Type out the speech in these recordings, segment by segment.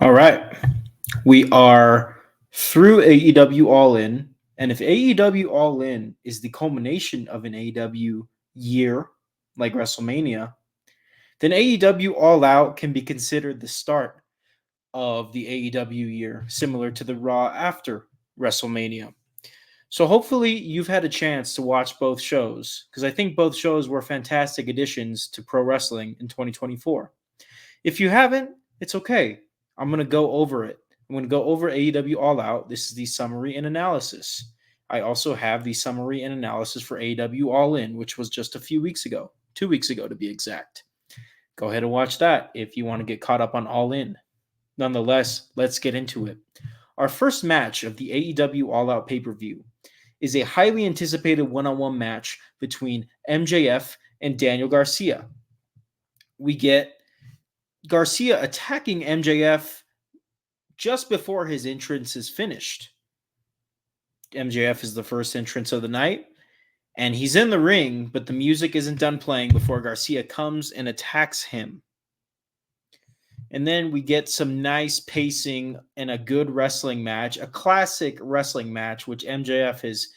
All right. We are through AEW All In. And if AEW All In is the culmination of an AEW year like WrestleMania, then AEW All Out can be considered the start of the AEW year, similar to the Raw after WrestleMania. So hopefully you've had a chance to watch both shows because I think both shows were fantastic additions to pro wrestling in 2024. If you haven't, it's okay. I'm going to go over it. I'm going to go over AEW All Out. This is the summary and analysis. I also have the summary and analysis for AEW All In, which was just a few weeks ago, 2 weeks ago to be exact. Go ahead and watch that if you want to get caught up on All In. Nonetheless, let's get into it. Our first match of the AEW All Out pay per view is a highly anticipated one on one match between MJF and Daniel Garcia. We get Garcia attacking MJF just before his entrance is finished. MJF is the first entrance of the night, and he's in the ring, but the music isn't done playing before Garcia comes and attacks him. And then we get some nice pacing and a good wrestling match, a classic wrestling match, which MJF has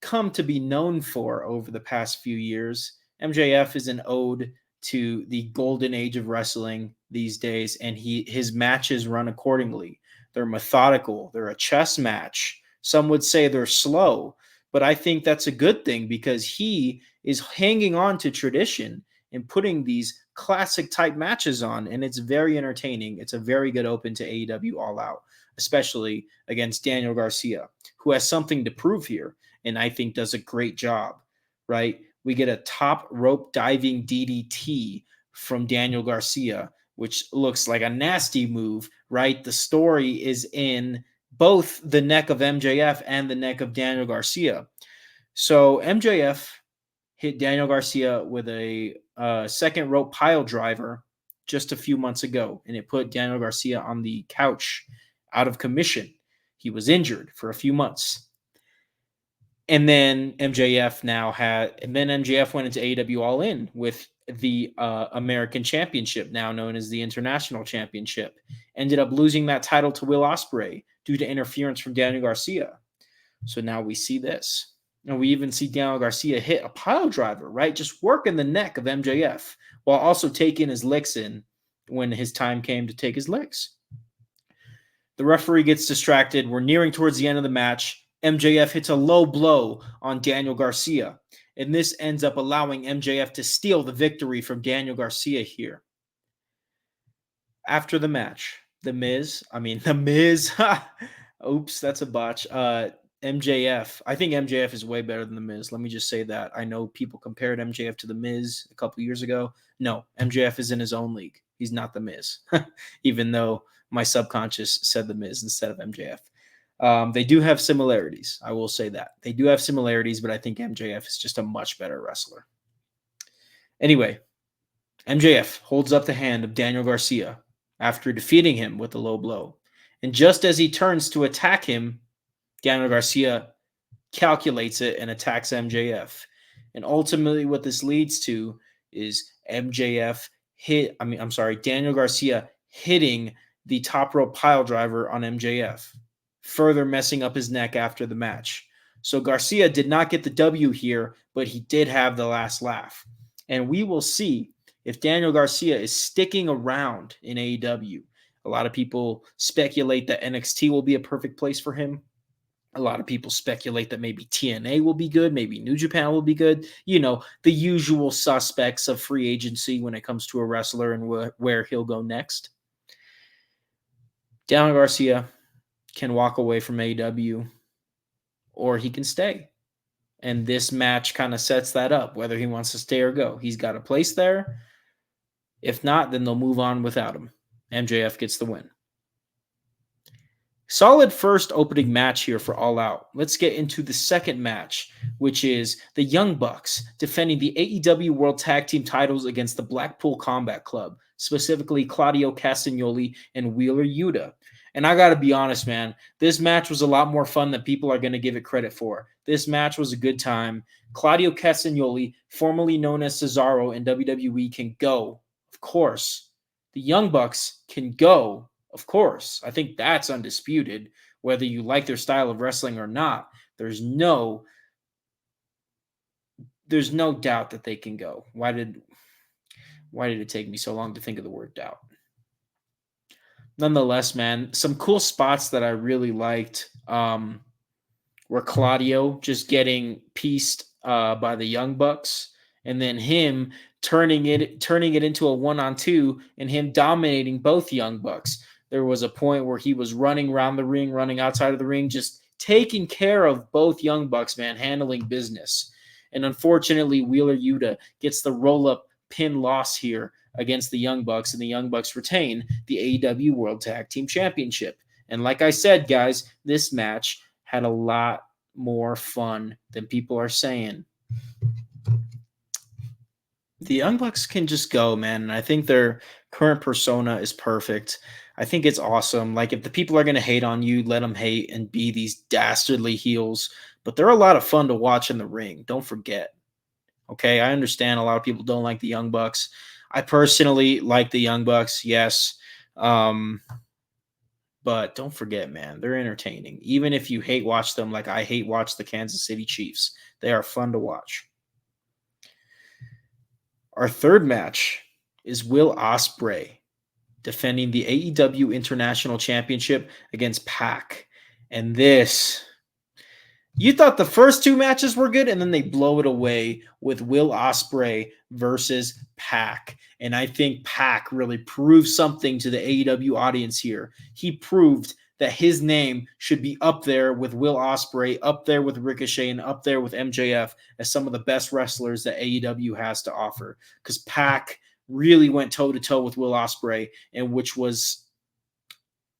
come to be known for over the past few years. MJF is an ode to the golden age of wrestling these days, and his matches run accordingly. They're methodical. They're a chess match. Some would say they're slow, but I think that's a good thing because he is hanging on to tradition and putting these classic type matches on, and it's very entertaining. It's a very good open to AEW All Out, especially against Daniel Garcia, who has something to prove here, and I think does a great job, right? We get a top rope diving DDT from Daniel Garcia, which looks like a nasty move, right? The story is in both the neck of MJF and the neck of Daniel Garcia. So MJF hit Daniel Garcia with a second rope pile driver just a few months ago, and it put Daniel Garcia on the couch out of commission. He was injured for a few months. And then MJF went into AEW All In with the American Championship, now known as the International Championship. Ended up losing that title to Will Ospreay due to interference from Daniel Garcia. So now we see this. And we even see Daniel Garcia hit a pile driver, right? Just working the neck of MJF while also taking his licks in when his time came to take his licks. The referee gets distracted. We're nearing towards the end of the match. MJF hits a low blow on Daniel Garcia, and this ends up allowing MJF to steal the victory from Daniel Garcia here. After the match, The Miz, oops, that's a botch. MJF, I think MJF is way better than The Miz. Let me just say that. I know people compared MJF to The Miz a couple years ago. No, MJF is in his own league. He's not The Miz, even though my subconscious said The Miz instead of MJF. They do have similarities. I will say that. They do have similarities, but I think MJF is just a much better wrestler. Anyway, MJF holds up the hand of Daniel Garcia after defeating him with a low blow. And just as he turns to attack him, Daniel Garcia calculates it and attacks MJF. And ultimately what this leads to is Daniel Garcia hitting the top rope pile driver on MJF, further messing up his neck after the match. So Garcia did not get the W here, but he did have the last laugh. And we will see if Daniel Garcia is sticking around in AEW. A lot of people speculate that NXT will be a perfect place for him. A lot of people speculate that maybe TNA will be good, maybe New Japan will be good. You know, the usual suspects of free agency when it comes to a wrestler and where he'll go next. Daniel Garcia can walk away from AEW or he can stay. And this match kind of sets that up, whether he wants to stay or go. He's got a place there. If not, then they'll move on without him. MJF gets the win. Solid first opening match here for All Out. Let's get into the second match, which is the Young Bucks defending the AEW World Tag Team titles against the Blackpool Combat Club, specifically Claudio Castagnoli and Wheeler Yuta. And I got to be honest, man, this match was a lot more fun than people are going to give it credit for. This match was a good time. Claudio Castagnoli, formerly known as Cesaro in WWE, can go. Of course, the Young Bucks can go. Of course, I think that's undisputed. Whether you like their style of wrestling or not, there's no doubt that they can go. Why did it take me so long to think of the word doubt? Nonetheless, man, some cool spots that I really liked were Claudio just getting pieced by the Young Bucks, and then him turning it into a 1-on-2, and him dominating both Young Bucks. There was a point where he was running around the ring, running outside of the ring, just taking care of both Young Bucks, man, handling business. And unfortunately, Wheeler Yuta gets the roll up pin loss here against the Young Bucks, and the Young Bucks retain the AEW World Tag Team Championship. And like I said, guys, this match had a lot more fun than people are saying. The Young Bucks can just go, man. And I think their current persona is perfect. I think it's awesome. Like, if the people are going to hate on you, let them hate and be these dastardly heels. But they're a lot of fun to watch in the ring. Don't forget. Okay, I understand a lot of people don't like the Young Bucks. I personally like the Young Bucks, yes. But don't forget, man, they're entertaining. Even if you hate watch them like I hate watch the Kansas City Chiefs, they are fun to watch. Our third match is Will Ospreay defending the AEW International Championship against Pac. And this, you thought the first two matches were good, and then they blow it away with Will Ospreay versus Pac. And I think Pac really proved something to the AEW audience here. He proved that his name should be up there with Will Ospreay, up there with Ricochet, and up there with MJF as some of the best wrestlers that AEW has to offer. Because Pac really went toe-to-toe with Will Ospreay, and which was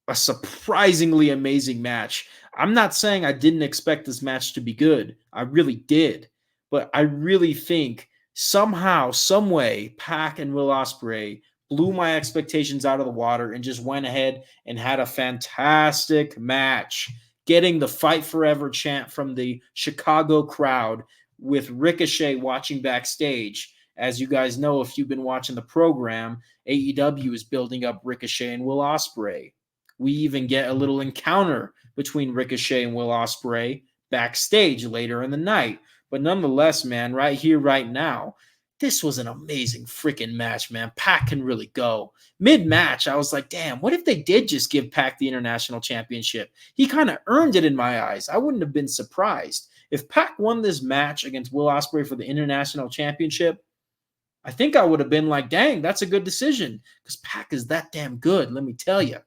a surprisingly amazing match. I'm not saying I didn't expect this match to be good. I really did. But I really think somehow, some way, Pac and Will Ospreay blew my expectations out of the water and just went ahead and had a fantastic match, getting the Fight Forever chant from the Chicago crowd with Ricochet watching backstage. As you guys know, if you've been watching the program, AEW is building up Ricochet and Will Ospreay. We even get a little encounter between Ricochet and Will Ospreay backstage later in the night. But nonetheless, man, right here, right now, this was an amazing freaking match, man. Pac can really go. Mid-match, I was like, damn, what if they did just give Pac the International Championship? He kind of earned it in my eyes. I wouldn't have been surprised. If Pac won this match against Will Ospreay for the International Championship, I think I would have been like, dang, that's a good decision. Because Pac is that damn good, let me tell you.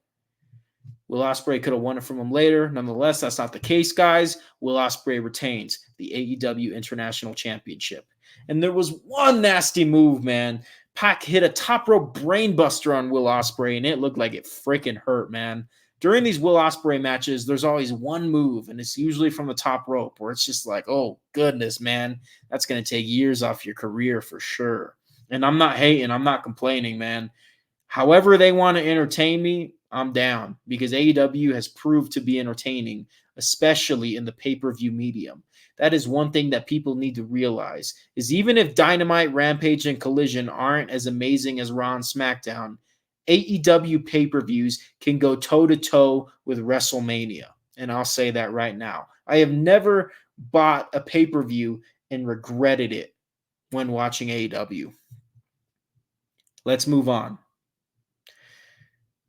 Will Ospreay could have won it from him later. Nonetheless, that's not the case, guys. Will Ospreay retains the AEW International Championship. And there was one nasty move, man. Pac hit a top rope brainbuster on Will Ospreay, and it looked like it freaking hurt, man. During these Will Ospreay matches, there's always one move, and it's usually from the top rope, where it's just like, oh, goodness, man. That's going to take years off your career for sure. And I'm not hating. I'm not complaining, man. However they want to entertain me, I'm down, because AEW has proved to be entertaining, especially in the pay-per-view medium. That is one thing that people need to realize, is even if Dynamite, Rampage, and Collision aren't as amazing as Raw and SmackDown, AEW pay-per-views can go toe-to-toe with WrestleMania. And I'll say that right now. I have never bought a pay-per-view and regretted it when watching AEW. Let's move on.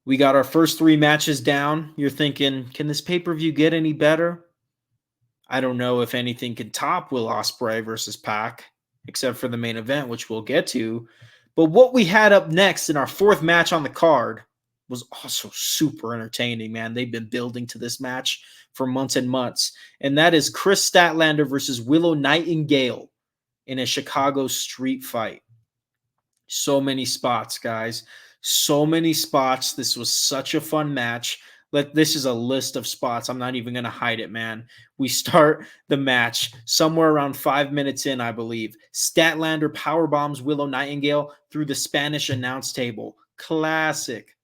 We got our first three matches down. You're thinking, can this pay-per-view get any better? I don't know if anything can top Will Ospreay versus Pac, except for the main event, which we'll get to. But what we had up next in our fourth match on the card was also super entertaining, man. They've been building to this match for months and months. And that is Chris Statlander versus Willow Nightingale in a Chicago street fight. So many spots, guys. So many spots. This was such a fun match. This is a list of spots. I'm not even going to hide it, man. We start the match somewhere around 5 minutes in, I believe. Statlander powerbombs Willow Nightingale through the Spanish announce table. Classic.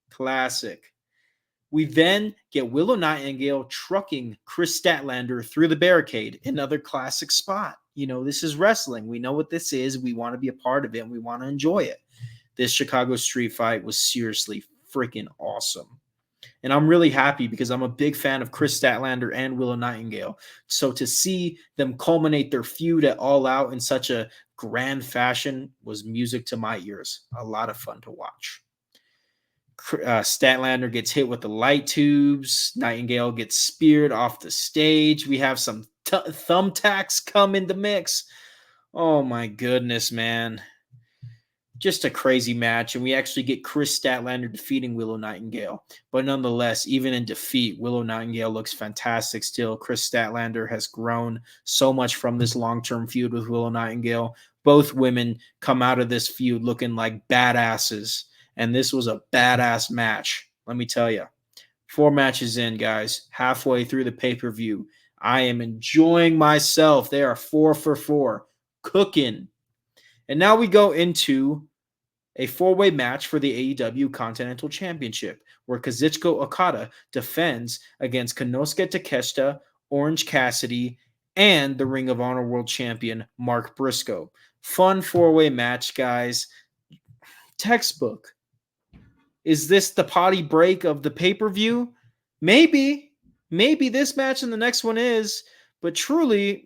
We then get Willow Nightingale trucking Chris Statlander through the barricade. Another classic spot. You know, this is wrestling. We know what this is. We want to be a part of it, and we want to enjoy it. This Chicago street fight was seriously freaking awesome. And I'm really happy because I'm a big fan of Chris Statlander and Willow Nightingale. So to see them culminate their feud at All Out in such a grand fashion was music to my ears. A lot of fun to watch. Statlander gets hit with the light tubes. Nightingale gets speared off the stage. We have some thumbtacks come in the mix. Oh my goodness, man. Just a crazy match, and we actually get Chris Statlander defeating Willow Nightingale. But nonetheless, even in defeat, Willow Nightingale looks fantastic still. Chris Statlander has grown so much from this long-term feud with Willow Nightingale. Both women come out of this feud looking like badasses, and this was a badass match, let me tell you. 4 matches in, guys, halfway through the pay-per-view. I am enjoying myself. They are 4 for 4, cooking. And now we go into a 4-way match for the AEW Continental Championship, where Kazuchika Okada defends against Konosuke Takeshita, Orange Cassidy, and the Ring of Honor World Champion Mark Briscoe. Fun 4-way match, guys. Textbook. Is this the potty break of the pay-per-view? Maybe. Maybe this match and the next one is, but truly,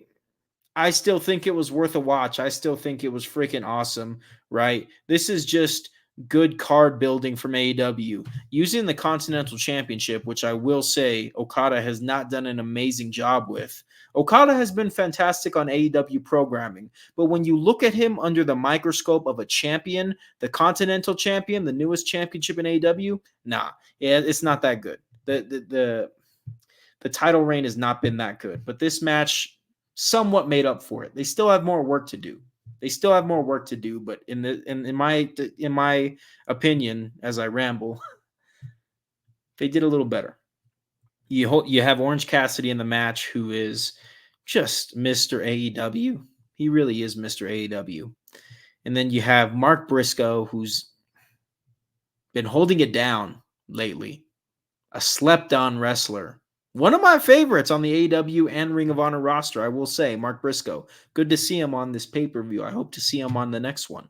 I still think it was worth a watch. I still think it was freaking awesome, right? This is just good card building from AEW. Using the Continental Championship, which I will say Okada has not done an amazing job with. Okada has been fantastic on AEW programming, but when you look at him under the microscope of a champion, the Continental Champion, the newest championship in AEW, it's not that good. The title reign has not been that good, but this match somewhat made up for it. They still have more work to do. But in my opinion, as I ramble, they did a little better. You have Orange Cassidy in the match, who is just Mr. AEW. He really is Mr. AEW. And then you have Mark Briscoe, who's been holding it down lately. A slept-on wrestler. One of my favorites on the AEW and Ring of Honor roster, I will say, Mark Briscoe. Good to see him on this pay-per-view. I hope to see him on the next one.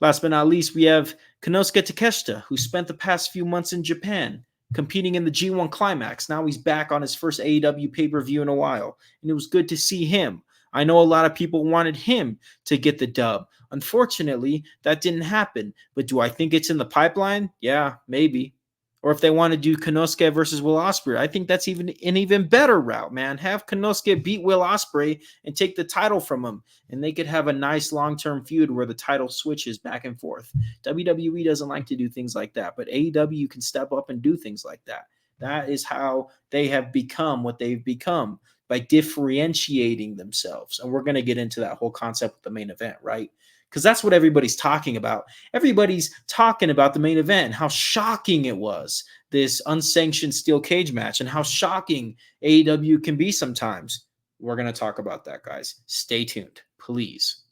Last but not least, we have Konosuke Takeshita, who spent the past few months in Japan competing in the G1 Climax. Now he's back on his first AEW pay-per-view in a while, and it was good to see him. I know a lot of people wanted him to get the dub. Unfortunately, that didn't happen. But do I think it's in the pipeline? Yeah, maybe. Or if they want to do Konosuke versus Will Ospreay, I think that's an even better route, man. Have Konosuke beat Will Ospreay and take the title from him, and they could have a nice long-term feud where the title switches back and forth. WWE doesn't like to do things like that, but AEW can step up and do things like that. That is how they have become what they've become, by differentiating themselves. And we're going to get into that whole concept with the main event, right? Because that's what everybody's talking about. Everybody's talking about the main event and how shocking it was, this unsanctioned steel cage match, and how shocking AEW can be sometimes. We're going to talk about that, guys. Stay tuned, please.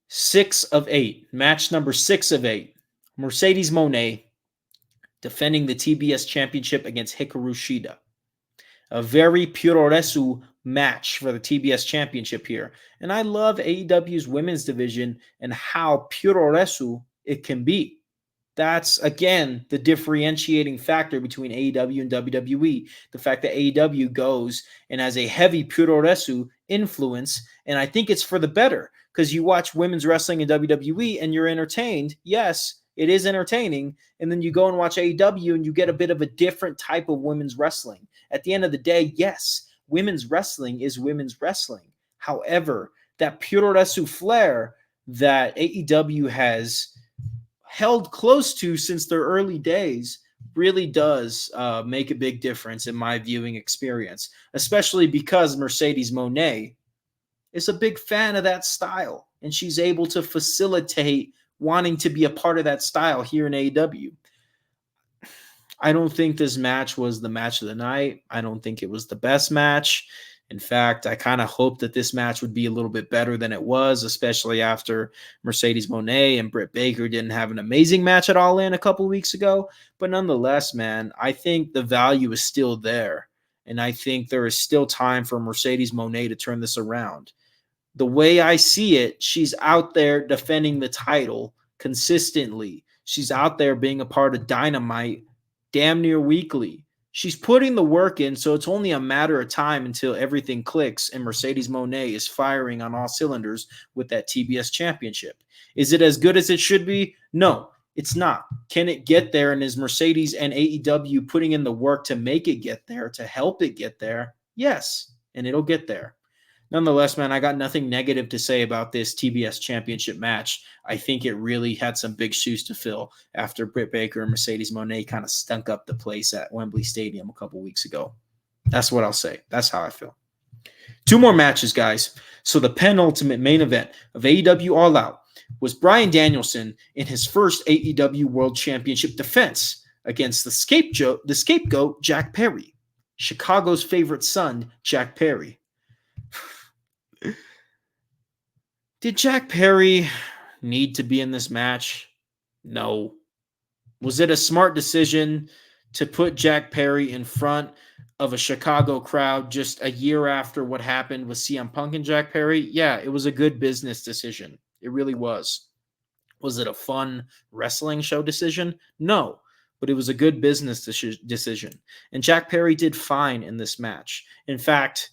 6 of 8. Match number 6 of 8. Mercedes Moné defending the TBS Championship against Hikaru Shida. A very puroresu match for the TBS Championship here. And I love AEW's women's division and how puroresu it can be. That's, again, the differentiating factor between AEW and WWE. The fact that AEW goes and has a heavy puroresu influence, and I think it's for the better, because you watch women's wrestling in WWE and you're entertained. Yes, it is entertaining. And then you go and watch AEW and you get a bit of a different type of women's wrestling. At the end of the day, yes, women's wrestling is women's wrestling. However, that puroresu flair that AEW has held close to since their early days really does make a big difference in my viewing experience, especially because Mercedes Moné is a big fan of that style, and she's able to facilitate wanting to be a part of that style here in AEW. I don't think this match was the match of the night. I don't think it was the best match. In fact, I kind of hoped that this match would be a little bit better than it was, especially after Mercedes Moné and Britt Baker didn't have an amazing match at All In a couple weeks ago. But nonetheless, man, I think the value is still there. And I think there is still time for Mercedes Moné to turn this around. The way I see it, she's out there defending the title consistently. She's out there being a part of Dynamite damn near weekly. She's putting the work in, so it's only a matter of time until everything clicks and Mercedes Moné is firing on all cylinders with that TBS championship. Is it as good as it should be? No, it's not. Can it get there? And is Mercedes and AEW putting in the work to make it get there, to help it get there? Yes, and it'll get there. Nonetheless, man, I got nothing negative to say about this TBS championship match. I think it really had some big shoes to fill after Britt Baker and Mercedes Moné kind of stunk up the place at Wembley Stadium a couple weeks ago. That's what I'll say. That's how I feel. 2 more matches, guys. So the penultimate main event of AEW All Out was Bryan Danielson in his first AEW World Championship defense against the scapegoat Jack Perry, Chicago's favorite son, Jack Perry. Did Jack Perry need to be in this match? No. Was it a smart decision to put Jack Perry in front of a Chicago crowd just a year after what happened with CM Punk and Jack Perry? Yeah, it was a good business decision. It really was. Was it a fun wrestling show decision? No, but it was a good business decision. And Jack Perry did fine in this match. In fact,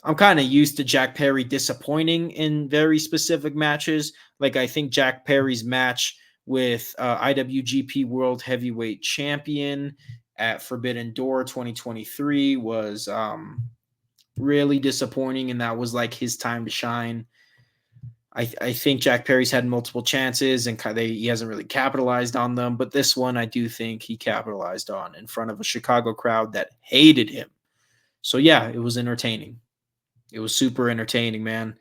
I'm kind of used to Jack Perry disappointing in very specific matches. Like I think Jack Perry's match with IWGP World Heavyweight Champion at Forbidden Door 2023 was really disappointing, and that was like his time to shine. I think Jack Perry's had multiple chances, and he hasn't really capitalized on them. But this one, I do think he capitalized on in front of a Chicago crowd that hated him. So yeah, it was entertaining. It was super entertaining, man.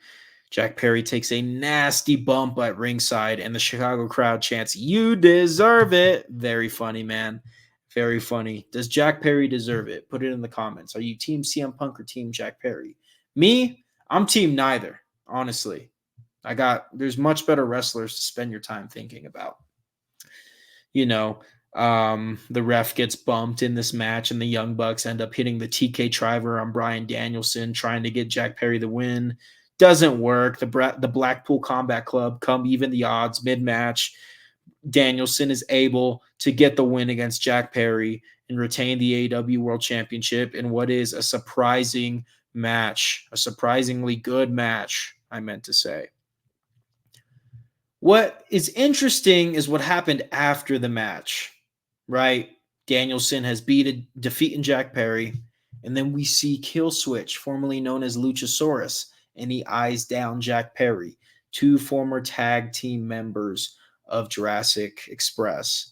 Jack Perry takes a nasty bump at ringside, and the Chicago crowd chants, "You deserve it." Very funny, man. Very funny. Does Jack Perry deserve it? Put it in the comments. Are you team CM Punk or team Jack Perry? Me, I'm team neither, honestly. There's much better wrestlers to spend your time thinking about. The ref gets bumped in this match, and the Young Bucks end up hitting the TK Driver on Bryan Danielson, trying to get Jack Perry the win. Doesn't work. The Blackpool Combat Club come even the odds mid-match. Danielson is able to get the win against Jack Perry and retain the AEW World Championship in what is a surprising match, a surprisingly good match, I meant to say. What is interesting is what happened after the match, right? Danielson has defeated Jack Perry, and then we see Killswitch, formerly known as Luchasaurus, and he eyes down Jack Perry, 2 former tag team members of Jurassic Express,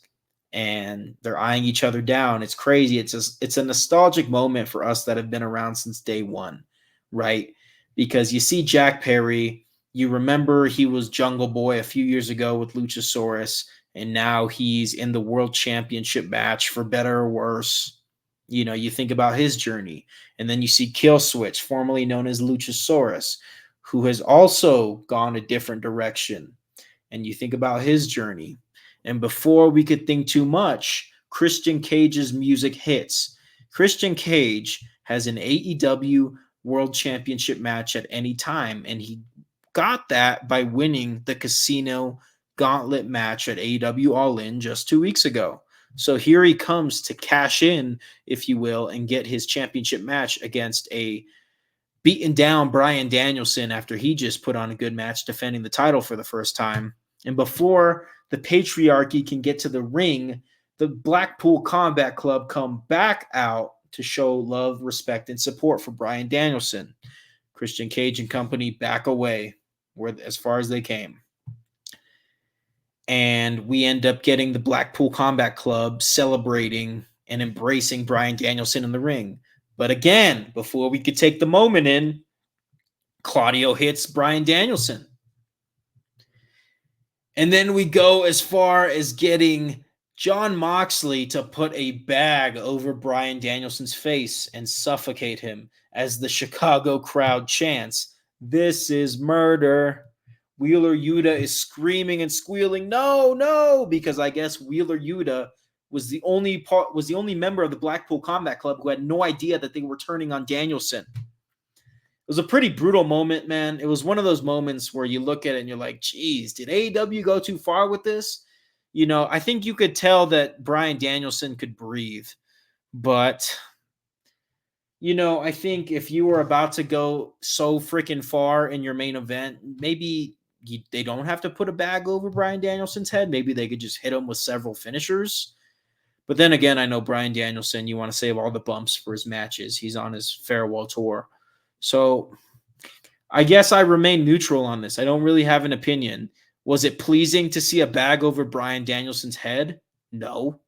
and they're eyeing each other down. It's crazy. It's a nostalgic moment for us that have been around since day one, right? Because you see Jack Perry. You remember he was Jungle Boy a few years ago with Luchasaurus, and now he's in the World Championship match, for better or worse. You think about his journey. And then you see Killswitch, formerly known as Luchasaurus, who has also gone a different direction. And you think about his journey. And before we could think too much, Christian Cage's music hits. Christian Cage has an AEW World Championship match at any time, and he got that by winning the Casino Gauntlet match at AEW All In just 2 weeks ago. So here he comes to cash in, if you will, and get his championship match against a beaten down Bryan Danielson after he just put on a good match defending the title for the first time. And before the patriarchy can get to the ring, the Blackpool Combat Club come back out to show love, respect, and support for Bryan Danielson. Christian Cage and company back away as far as they came. And we end up getting the Blackpool Combat Club celebrating and embracing Bryan Danielson in the ring. But again, before we could take the moment in, Claudio hits Bryan Danielson. And then we go as far as getting Jon Moxley to put a bag over Bryan Danielson's face and suffocate him as the Chicago crowd chants, "This is murder." Wheeler Yuta is screaming and squealing, "No, no," because I guess Wheeler Yuta was the only member of the Blackpool Combat Club who had no idea that they were turning on Danielson. It was a pretty brutal moment, man. It was one of those moments where you look at it and you're like, geez, did AEW go too far with this? I think you could tell that Bryan Danielson could breathe, but I think if you were about to go so freaking far in your main event, maybe they don't have to put a bag over Bryan Danielson's head. Maybe they could just hit him with several finishers. But then again, I know Bryan Danielson, you want to save all the bumps for his matches. He's on his farewell tour. So I guess I remain neutral on this. I don't really have an opinion. Was it pleasing to see a bag over Bryan Danielson's head? No.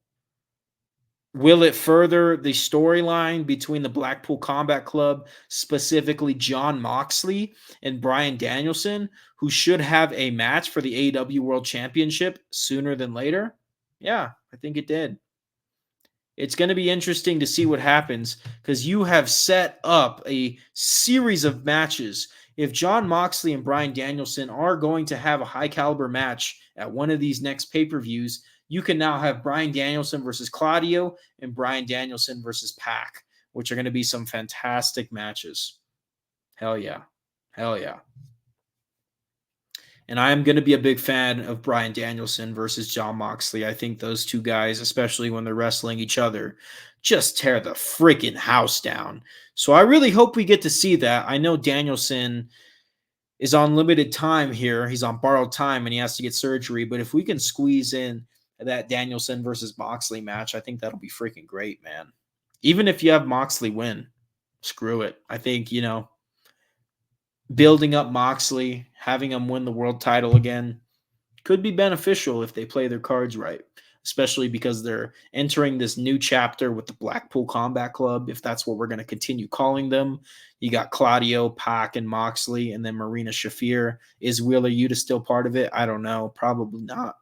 Will it further the storyline between the Blackpool Combat Club, specifically Jon Moxley and Bryan Danielson, who should have a match for the AEW World Championship sooner than later? Yeah, I think it did. It's going to be interesting to see what happens because you have set up a series of matches. If Jon Moxley and Bryan Danielson are going to have a high caliber match at one of these next pay-per-views, you can now have Bryan Danielson versus Claudio and Bryan Danielson versus Pac, which are going to be some fantastic matches. Hell yeah. Hell yeah. And I am going to be a big fan of Bryan Danielson versus Jon Moxley. I think those two guys, especially when they're wrestling each other, just tear the freaking house down. So I really hope we get to see that. I know Danielson is on limited time here. He's on borrowed time and he has to get surgery. But if we can squeeze in that Danielson versus Moxley match, I think that'll be freaking great, man. Even if you have Moxley win, screw it. I think, building up Moxley, having him win the world title again could be beneficial if they play their cards right, especially because they're entering this new chapter with the Blackpool Combat Club, if that's what we're going to continue calling them. You got Claudio, Pac, and Moxley, and then Marina Shafir. Is Wheeler Yuta still part of it? I don't know. Probably not.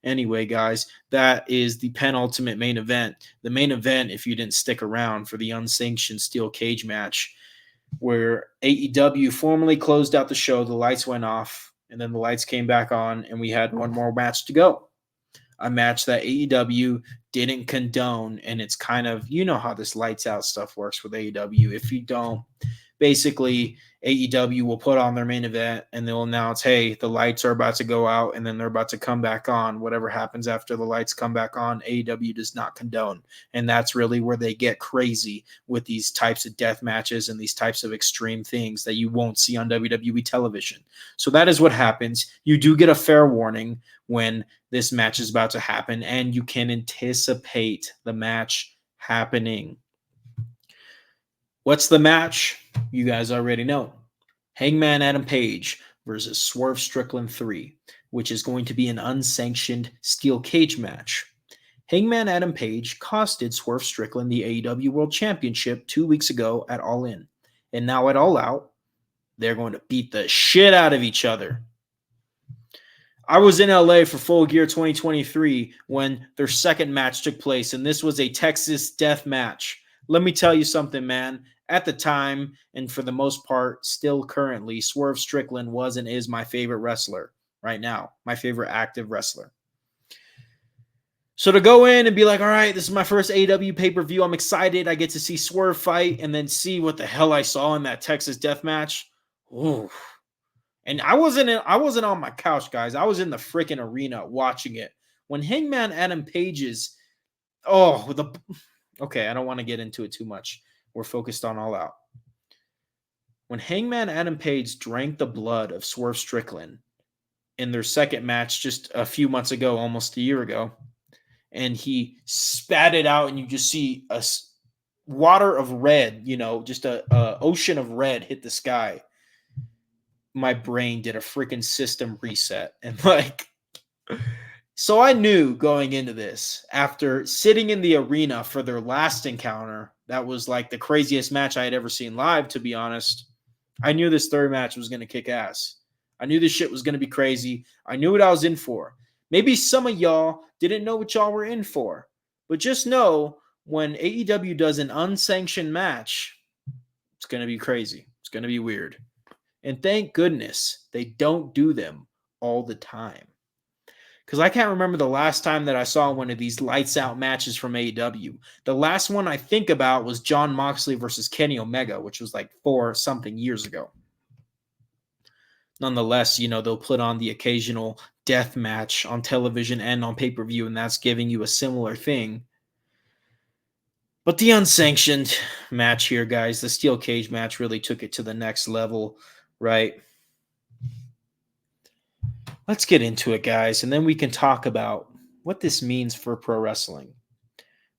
Anyway, guys, that is the penultimate main event. The main event, if you didn't stick around for the unsanctioned steel cage match, where AEW formally closed out the show, the lights went off, and then the lights came back on, and we had one more match to go. A match that AEW didn't condone, and it's kind of, how this lights out stuff works with AEW. If you don't, basically AEW will put on their main event and they'll announce, hey, the lights are about to go out and then they're about to come back on. Whatever happens after the lights come back on, AEW does not condone. And that's really where they get crazy with these types of death matches and these types of extreme things that you won't see on WWE television. So that is what happens. You do get a fair warning when this match is about to happen, and you can anticipate the match happening. What's the match? You guys already know. Hangman Adam Page versus Swerve Strickland 3, which is going to be an unsanctioned steel cage match. Hangman Adam Page costed Swerve Strickland the AEW World Championship 2 weeks ago at All In. And now at All Out, they're going to beat the shit out of each other. I was in LA for Full Gear 2023 when their second match took place, and this was a Texas death match. Let me tell you something, man. At the time, and for the most part, still currently, Swerve Strickland was and is my favorite wrestler right now, my favorite active wrestler. So to go in and be like, all right, this is my first AEW pay-per-view. I'm excited. I get to see Swerve fight and then see what the hell I saw in that Texas death match. Ooh. And I wasn't on my couch, guys. I was in the freaking arena watching it. When Hangman Adam Page's, okay, I don't want to get into it too much. We're focused on All Out. When Hangman Adam Page drank the blood of Swerve Strickland in their second match just a few months ago, almost a year ago, and he spat it out, and you just see a water of red, just a ocean of red hit the sky. My brain did a freaking system reset. And so I knew going into this, after sitting in the arena for their last encounter, that was like the craziest match I had ever seen live, to be honest. I knew this third match was going to kick ass. I knew this shit was going to be crazy. I knew what I was in for. Maybe some of y'all didn't know what y'all were in for, but just know when AEW does an unsanctioned match, it's going to be crazy. It's going to be weird. And thank goodness they don't do them all the time. Because I can't remember the last time that I saw one of these lights out matches from AEW. The last one I think about was Jon Moxley versus Kenny Omega, which was like 4-something years ago. Nonetheless, they'll put on the occasional death match on television and on pay-per-view, and that's giving you a similar thing. But the unsanctioned match here, guys, the steel cage match really took it to the next level, right? Let's get into it, guys, and then we can talk about what this means for pro wrestling.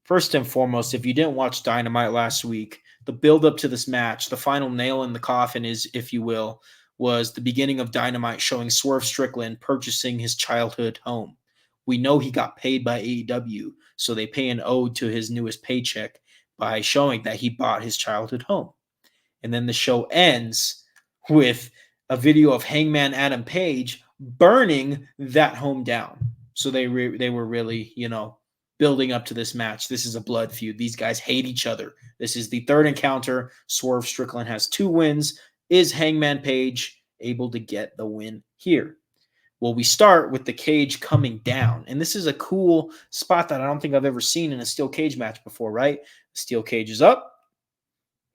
First and foremost, if you didn't watch Dynamite last week, the build up to this match, the final nail in the coffin is, if you will, was the beginning of Dynamite showing Swerve Strickland purchasing his childhood home. We know he got paid by AEW, so they pay an ode to his newest paycheck by showing that he bought his childhood home. And then the show ends with a video of Hangman Adam Page burning that home down. So they were really, building up to this match. This is a blood feud. These guys hate each other. This is the third encounter. Swerve Strickland has 2 wins. Is Hangman Page able to get the win here? Well, we start with the cage coming down. And this is a cool spot that I don't think I've ever seen in a steel cage match before, right? The steel cage is up.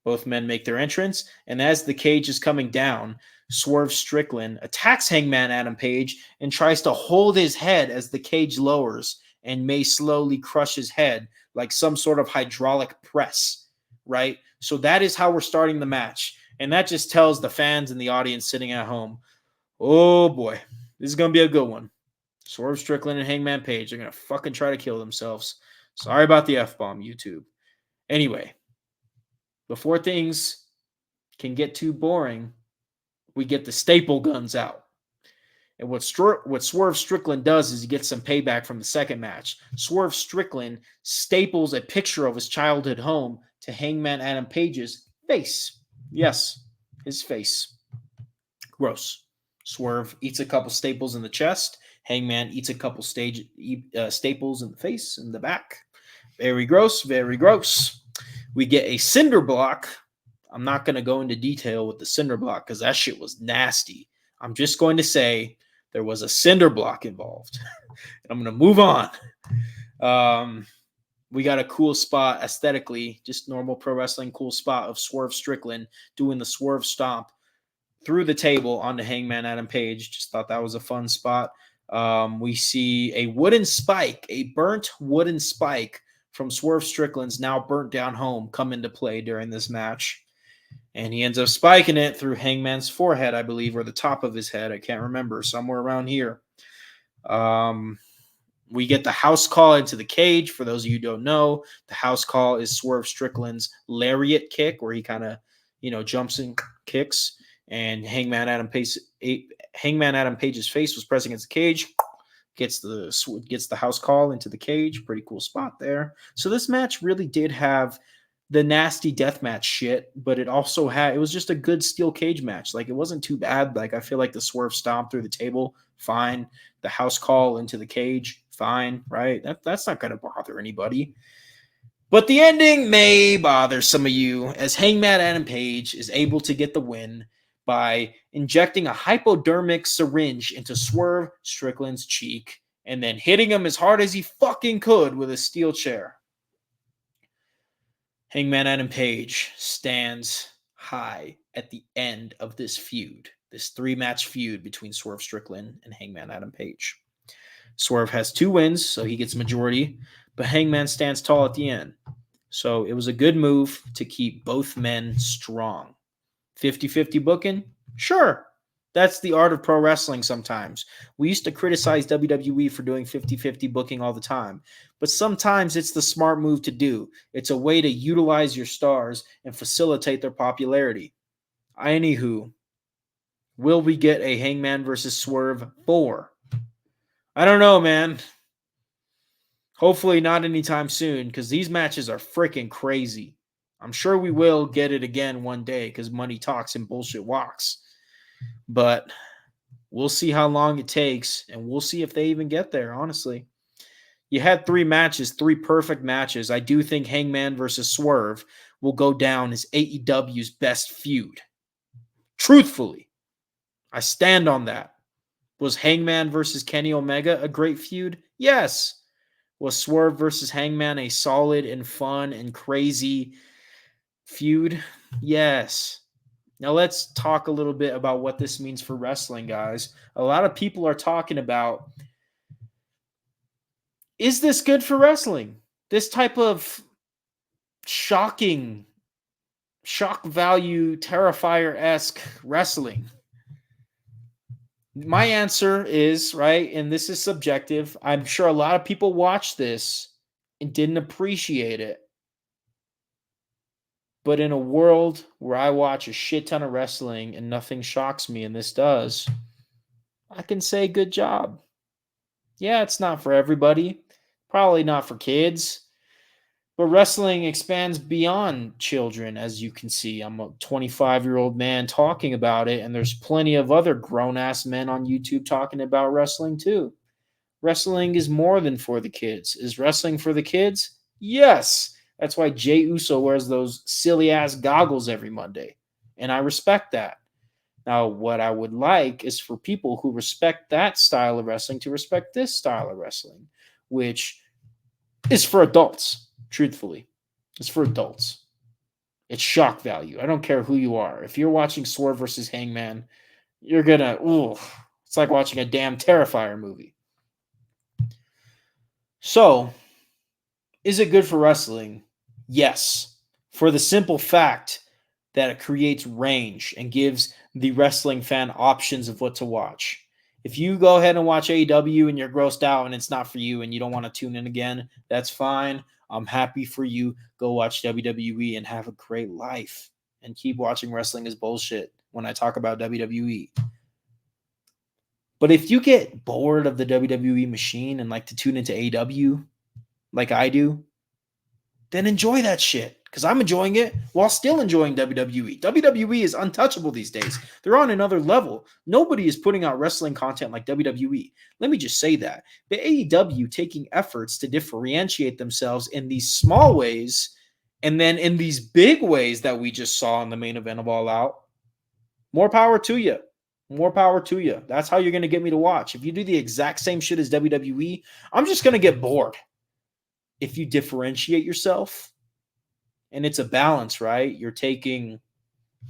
Both men make their entrance. And as the cage is coming down, Swerve Strickland attacks Hangman Adam Page and tries to hold his head as the cage lowers and may slowly crush his head like some sort of hydraulic press, right? So that is how we're starting the match. And that just tells the fans and the audience sitting at home, oh boy, this is going to be a good one. Swerve Strickland and Hangman Page are going to fucking try to kill themselves. Sorry about the F-bomb, YouTube. Anyway, before things can get too boring, we get the staple guns out. And what Swerve Strickland does is he gets some payback from the second match. Swerve Strickland staples a picture of his childhood home to Hangman Adam Page's face. Yes, his face. Gross. Swerve eats a couple staples in the chest. Hangman eats a couple staples in the face and the back. Very gross, very gross. We get a cinder block. I'm not going to go into detail with the cinder block because that shit was nasty. I'm just going to say there was a cinder block involved. And I'm going to move on. We got a cool spot aesthetically, just normal pro wrestling cool spot of Swerve Strickland doing the swerve stomp through the table onto Hangman Adam Page. Just thought that was a fun spot. We see a wooden spike, a burnt wooden spike from Swerve Strickland's now burnt down home come into play during this match. And he ends up spiking it through Hangman's forehead, I believe, or the top of his head. I can't remember. Somewhere around here. We get the house call into the cage. For those of you who don't know, the house call is Swerve Strickland's lariat kick, where he kind of, jumps and kicks. And Hangman Adam Page's face was pressing against the cage. Gets the house call into the cage. Pretty cool spot there. So this match really did have the nasty deathmatch shit, but it was just a good steel cage match. Like, it wasn't too bad. Like, I feel like the swerve stomp through the table, fine. The house call into the cage, fine, right? That's not going to bother anybody. But the ending may bother some of you, as Hangman Adam Page is able to get the win by injecting a hypodermic syringe into Swerve Strickland's cheek and then hitting him as hard as he fucking could with a steel chair. Hangman Adam Page stands high at the end of this feud, this 3-match feud between Swerve Strickland and Hangman Adam Page. Swerve has 2 wins, so he gets majority, but Hangman stands tall at the end. So it was a good move to keep both men strong. 50-50 booking? Sure. That's the art of pro wrestling sometimes. We used to criticize WWE for doing 50-50 booking all the time. But sometimes it's the smart move to do. It's a way to utilize your stars and facilitate their popularity. Anywho, will we get a Hangman versus Swerve 4? I don't know, man. Hopefully not anytime soon, because these matches are freaking crazy. I'm sure we will get it again one day because money talks and bullshit walks. But we'll see how long it takes, and we'll see if they even get there, honestly. You had 3 matches, 3 perfect matches. I do think Hangman versus Swerve will go down as AEW's best feud. Truthfully, I stand on that. Was Hangman versus Kenny Omega a great feud? Yes. Was Swerve versus Hangman a solid and fun and crazy feud? Yes. Now let's talk a little bit about what this means for wrestling, guys. A lot of people are talking about, is this good for wrestling? This type of shocking, shock value, Terrifier-esque wrestling. My answer is, right, and this is subjective. I'm sure a lot of people watched this and didn't appreciate it. But in a world where I watch a shit ton of wrestling and nothing shocks me, and this does, I can say good job. Yeah, it's not for everybody, probably not for kids, but wrestling expands beyond children, as you can see. I'm a 25-year-old man talking about it, and there's plenty of other grown ass men on YouTube talking about wrestling too. Wrestling is more than for the kids. Is wrestling for the kids? Yes. That's why Jay Uso wears those silly ass goggles every Monday. And I respect that. Now, what I would like is for people who respect that style of wrestling to respect this style of wrestling, which is for adults, truthfully. It's for adults. It's shock value. I don't care who you are. If you're watching Swerve versus Hangman, you're gonna, ooh, it's like watching a damn Terrifier movie. So, is it good for wrestling? Yes. For the simple fact that it creates range and gives the wrestling fan options of what to watch. If you go ahead and watch AEW and you're grossed out and it's not for you and you don't want to tune in again, that's fine. I'm happy for you. Go watch WWE and have a great life. And keep watching wrestling is bullshit when I talk about WWE. But if you get bored of the WWE machine and like to tune into AEW like I do, then enjoy that shit. Because I'm enjoying it while still enjoying WWE. WWE is untouchable these days. They're on another level. Nobody is putting out wrestling content like WWE. Let me just say that. But AEW taking efforts to differentiate themselves in these small ways and then in these big ways that we just saw in the main event of All Out. More power to you. More power to you. That's how you're going to get me to watch. If you do the exact same shit as WWE, I'm just going to get bored. If you differentiate yourself, and it's a balance, right? You're taking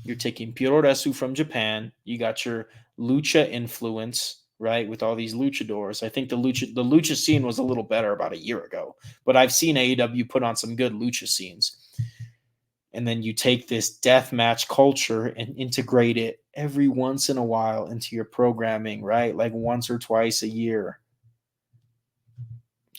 puroresu from Japan. You got your lucha influence, right, with all these luchadors. I think the lucha scene was a little better about a year ago, but I've seen AEW put on some good lucha scenes. And then you take this death match culture and integrate it every once in a while into your programming, right? Like once or twice a year.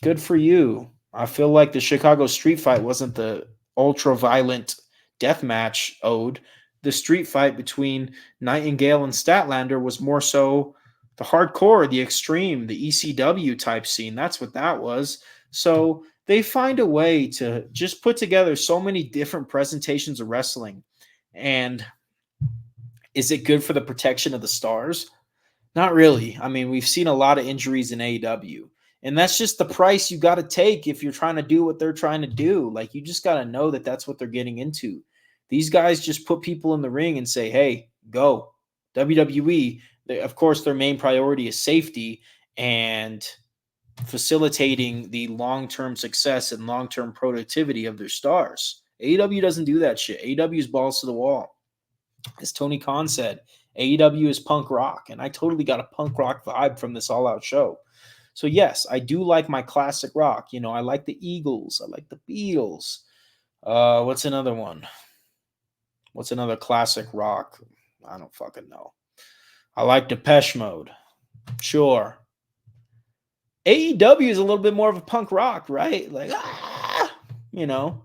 Good for you. I feel like the Chicago street fight wasn't the ultra violent death match ode. The street fight between Nightingale and Statlander was more so the hardcore, the extreme, the ECW type scene. That's what that was. So they find a way to just put together so many different presentations of wrestling. And is it good for the protection of the stars? Not really. I mean, we've seen a lot of injuries in AEW. And that's just the price you got to take if you're trying to do what they're trying to do. Like, you just got to know that that's what they're getting into. These guys just put people in the ring and say, hey, go. WWE, of course, their main priority is safety and facilitating the long-term success and long-term productivity of their stars. AEW doesn't do that shit. AEW is balls to the wall. As Tony Khan said, AEW is punk rock, and I totally got a punk rock vibe from this all-out show. So yes, I do like my classic rock. You know, I like the Eagles. I like the Beatles. What's another one? What's another classic rock? I don't fucking know. I like Depeche Mode. Sure. AEW is a little bit more of a punk rock, right? Like, you know,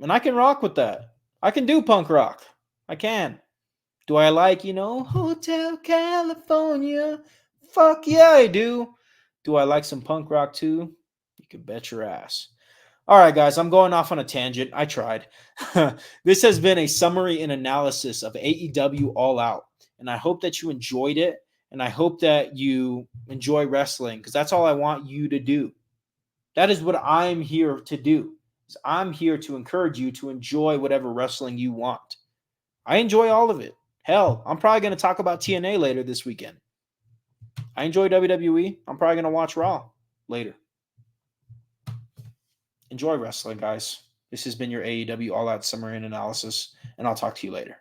and I can rock with that. I can do punk rock. I can. Do I like, Hotel California? Fuck yeah, I do. Do I like some punk rock too? You can bet your ass. All right, guys, I'm going off on a tangent. I tried. This has been a summary and analysis of AEW All Out. And I hope that you enjoyed it. And I hope that you enjoy wrestling because that's all I want you to do. That is what I'm here to do. I'm here to encourage you to enjoy whatever wrestling you want. I enjoy all of it. Hell, I'm probably going to talk about TNA later this weekend. I enjoy WWE. I'm probably going to watch Raw later. Enjoy wrestling, guys. This has been your AEW All Out Summary and Analysis, and I'll talk to you later.